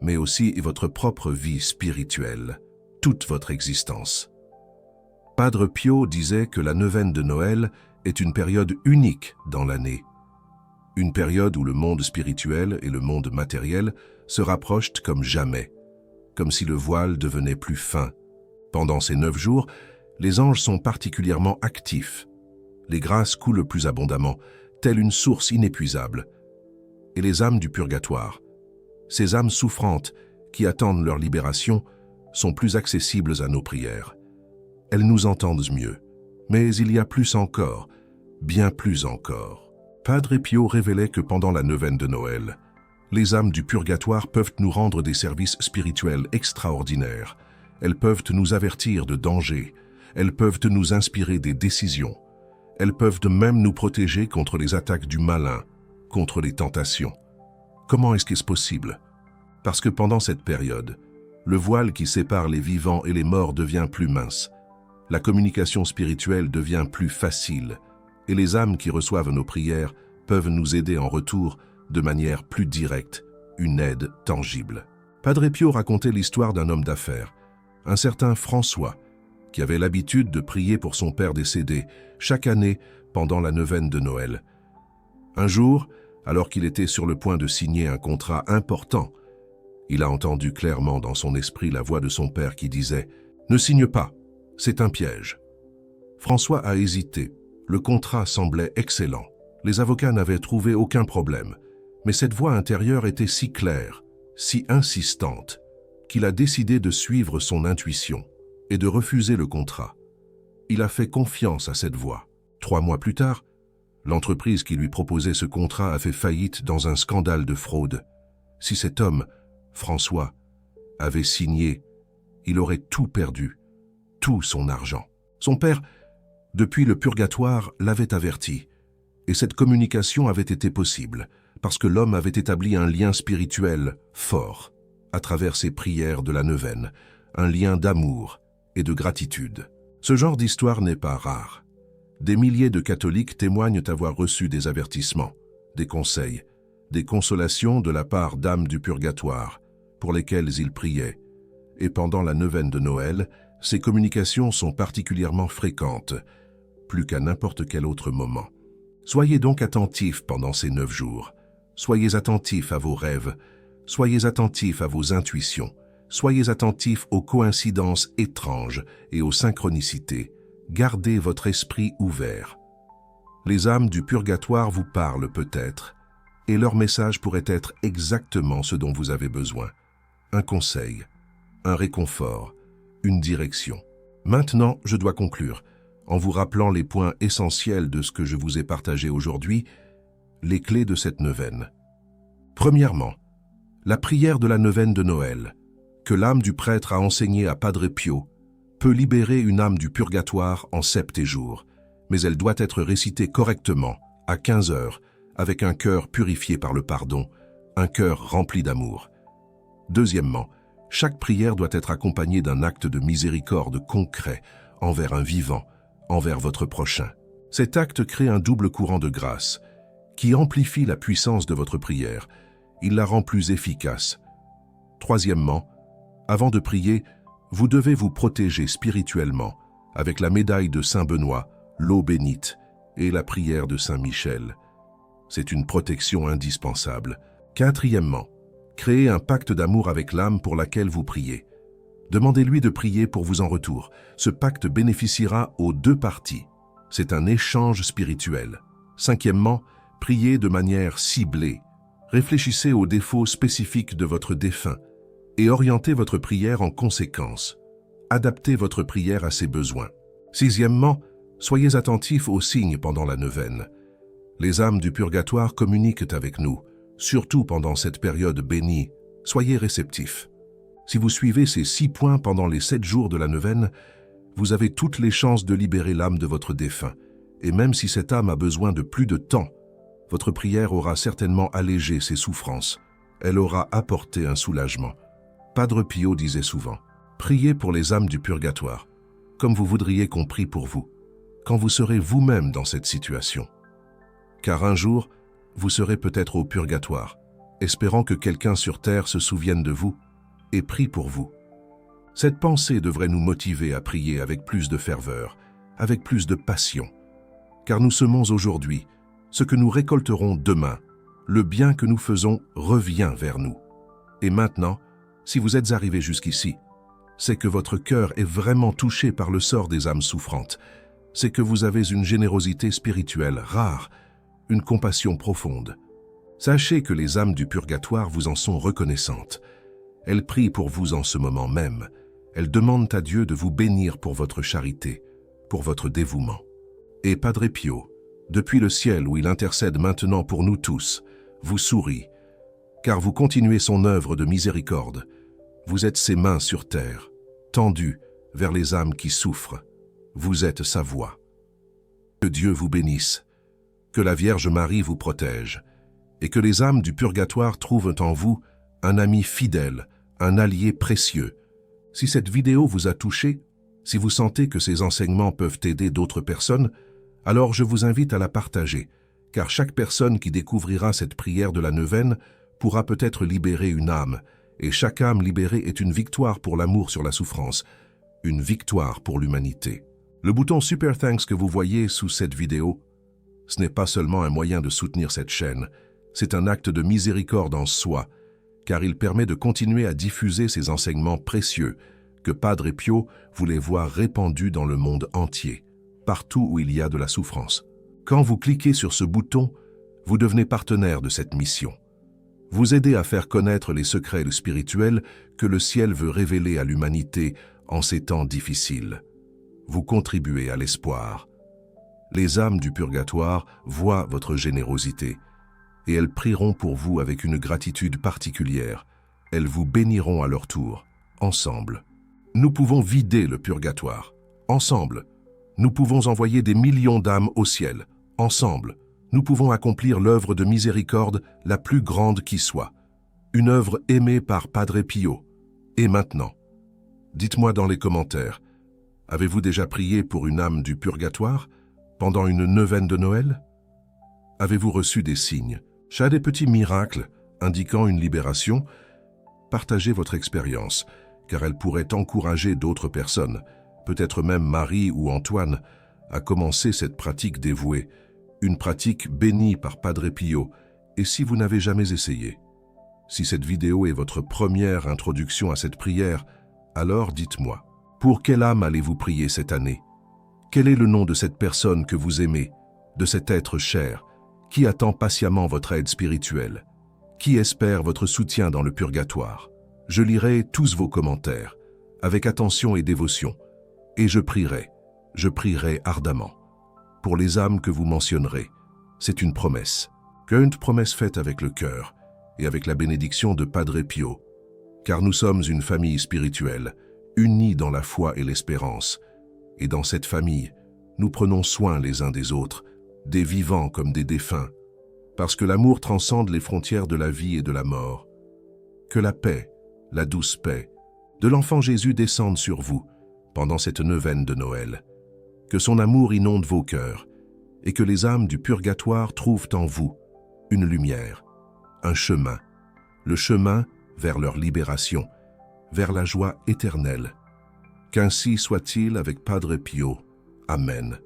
mais aussi votre propre vie spirituelle, toute votre existence. Padre Pio disait que la neuvaine de Noël est une période unique dans l'année, une période où le monde spirituel et le monde matériel se rapprochent comme jamais, comme si le voile devenait plus fin. Pendant ces 9 jours, les anges sont particulièrement actifs. Les grâces coulent plus abondamment, telle une source inépuisable. Et les âmes du purgatoire, ces âmes souffrantes qui attendent leur libération, sont plus accessibles à nos prières. Elles nous entendent mieux, mais il y a plus encore, bien plus encore. Padre Pio révélait que pendant la neuvaine de Noël, les âmes du purgatoire peuvent nous rendre des services spirituels extraordinaires. Elles peuvent nous avertir de dangers, elles peuvent nous inspirer des décisions, elles peuvent même nous protéger contre les attaques du malin, contre les tentations. Comment est-ce qu'il est possible? Parce que pendant cette période, le voile qui sépare les vivants et les morts devient plus mince. La communication spirituelle devient plus facile et les âmes qui reçoivent nos prières peuvent nous aider en retour de manière plus directe, une aide tangible. Padre Pio racontait l'histoire d'un homme d'affaires, un certain François, qui avait l'habitude de prier pour son père décédé chaque année pendant la neuvaine de Noël. Un jour, alors qu'il était sur le point de signer un contrat important, il a entendu clairement dans son esprit la voix de son père qui disait « Ne signe pas, c'est un piège ». François a hésité. Le contrat semblait excellent. Les avocats n'avaient trouvé aucun problème. Mais cette voix intérieure était si claire, si insistante, qu'il a décidé de suivre son intuition et de refuser le contrat. Il a fait confiance à cette voix. 3 mois plus tard, l'entreprise qui lui proposait ce contrat a fait faillite dans un scandale de fraude. Si cet homme, François, avait signé, il aurait tout perdu, tout son argent. Son père, depuis le purgatoire, l'avait averti, et cette communication avait été possible, parce que l'homme avait établi un lien spirituel fort, à travers ses prières de la neuvaine, un lien d'amour et de gratitude. Ce genre d'histoire n'est pas rare. Des milliers de catholiques témoignent avoir reçu des avertissements, des conseils, des consolations de la part d'âmes du purgatoire, pour lesquelles ils priaient. Et pendant la neuvaine de Noël, ces communications sont particulièrement fréquentes, plus qu'à n'importe quel autre moment. Soyez donc attentifs pendant ces 9 jours. Soyez attentifs à vos rêves, soyez attentifs à vos intuitions, soyez attentifs aux coïncidences étranges et aux synchronicités. Gardez votre esprit ouvert. Les âmes du purgatoire vous parlent peut-être, et leur message pourrait être exactement ce dont vous avez besoin. Un conseil, un réconfort, une direction. Maintenant, je dois conclure, en vous rappelant les points essentiels de ce que je vous ai partagé aujourd'hui, les clés de cette neuvaine. Premièrement, la prière de la neuvaine de Noël, que l'âme du prêtre a enseignée à Padre Pio, peut libérer une âme du purgatoire en 7 jours, mais elle doit être récitée correctement, à 15 heures, avec un cœur purifié par le pardon, un cœur rempli d'amour. Deuxièmement, chaque prière doit être accompagnée d'un acte de miséricorde concret envers un vivant, envers votre prochain. Cet acte crée un double courant de grâce qui amplifie la puissance de votre prière. Il la rend plus efficace. Troisièmement, avant de prier, vous devez vous protéger spirituellement avec la médaille de Saint Benoît, l'eau bénite et la prière de Saint Michel. C'est une protection indispensable. Quatrièmement, créez un pacte d'amour avec l'âme pour laquelle vous priez. Demandez-lui de prier pour vous en retour. Ce pacte bénéficiera aux 2 parties. C'est un échange spirituel. Cinquièmement, priez de manière ciblée. Réfléchissez aux défauts spécifiques de votre défunt et orientez votre prière en conséquence. Adaptez votre prière à ses besoins. Sixièmement, soyez attentifs aux signes pendant la neuvaine. Les âmes du purgatoire communiquent avec nous, surtout pendant cette période bénie. Soyez réceptifs. Si vous suivez ces 6 points pendant les 7 jours de la neuvaine, vous avez toutes les chances de libérer l'âme de votre défunt. Et même si cette âme a besoin de plus de temps, votre prière aura certainement allégé ses souffrances. Elle aura apporté un soulagement. Padre Pio disait souvent, « Priez pour les âmes du purgatoire, comme vous voudriez qu'on prie pour vous, quand vous serez vous-même dans cette situation. Car un jour, vous serez peut-être au purgatoire, espérant que quelqu'un sur terre se souvienne de vous et prie pour vous. » Cette pensée devrait nous motiver à prier avec plus de ferveur, avec plus de passion. Car nous semons aujourd'hui ce que nous récolterons demain. Le bien que nous faisons revient vers nous. Et maintenant, si vous êtes arrivé jusqu'ici, c'est que votre cœur est vraiment touché par le sort des âmes souffrantes. C'est que vous avez une générosité spirituelle rare, une compassion profonde. Sachez que les âmes du purgatoire vous en sont reconnaissantes. Elles prient pour vous en ce moment même. Elles demandent à Dieu de vous bénir pour votre charité, pour votre dévouement. Et Padre Pio, depuis le ciel où il intercède maintenant pour nous tous, vous sourit, car vous continuez son œuvre de miséricorde. Vous êtes ses mains sur terre, tendues vers les âmes qui souffrent. Vous êtes sa voix. Que Dieu vous bénisse, que la Vierge Marie vous protège, et que les âmes du purgatoire trouvent en vous un ami fidèle, un allié précieux. Si cette vidéo vous a touché, si vous sentez que ces enseignements peuvent aider d'autres personnes, alors je vous invite à la partager, car chaque personne qui découvrira cette prière de la neuvaine pourra peut-être libérer une âme, et chaque âme libérée est une victoire pour l'amour sur la souffrance, une victoire pour l'humanité. Le bouton Super Thanks que vous voyez sous cette vidéo, ce n'est pas seulement un moyen de soutenir cette chaîne, c'est un acte de miséricorde en soi, car il permet de continuer à diffuser ces enseignements précieux que Padre Pio voulait voir répandus dans le monde entier, partout où il y a de la souffrance. Quand vous cliquez sur ce bouton, vous devenez partenaire de cette mission. Vous aidez à faire connaître les secrets spirituels que le ciel veut révéler à l'humanité en ces temps difficiles. Vous contribuez à l'espoir. Les âmes du purgatoire voient votre générosité et elles prieront pour vous avec une gratitude particulière. Elles vous béniront à leur tour, ensemble. Nous pouvons vider le purgatoire, ensemble. Nous pouvons envoyer des millions d'âmes au ciel, ensemble. Nous pouvons accomplir l'œuvre de miséricorde la plus grande qui soit, une œuvre aimée par Padre Pio. Et maintenant, dites-moi dans les commentaires, avez-vous déjà prié pour une âme du purgatoire pendant une neuvaine de Noël? Avez-vous reçu des signes, des petits miracles indiquant une libération? Partagez votre expérience, car elle pourrait encourager d'autres personnes, peut-être même Marie ou Antoine, à commencer cette pratique dévouée, une pratique bénie par Padre Pio. Et si vous n'avez jamais essayé, si cette vidéo est votre première introduction à cette prière, alors dites-moi, pour quelle âme allez-vous prier cette année? Quel est le nom de cette personne que vous aimez, de cet être cher, qui attend patiemment votre aide spirituelle, qui espère votre soutien dans le purgatoire? Je lirai tous vos commentaires, avec attention et dévotion, et je prierai ardemment. Pour les âmes que vous mentionnerez, c'est une promesse faite avec le cœur et avec la bénédiction de Padre Pio, car nous sommes une famille spirituelle, unis dans la foi et l'espérance, et dans cette famille, nous prenons soin les uns des autres, des vivants comme des défunts, parce que l'amour transcende les frontières de la vie et de la mort. Que la paix, la douce paix, de l'enfant Jésus descende sur vous pendant cette neuvaine de Noël. Que son amour inonde vos cœurs et que les âmes du purgatoire trouvent en vous une lumière, un chemin, le chemin vers leur libération, vers la joie éternelle. Qu'ainsi soit-il avec Padre Pio. Amen.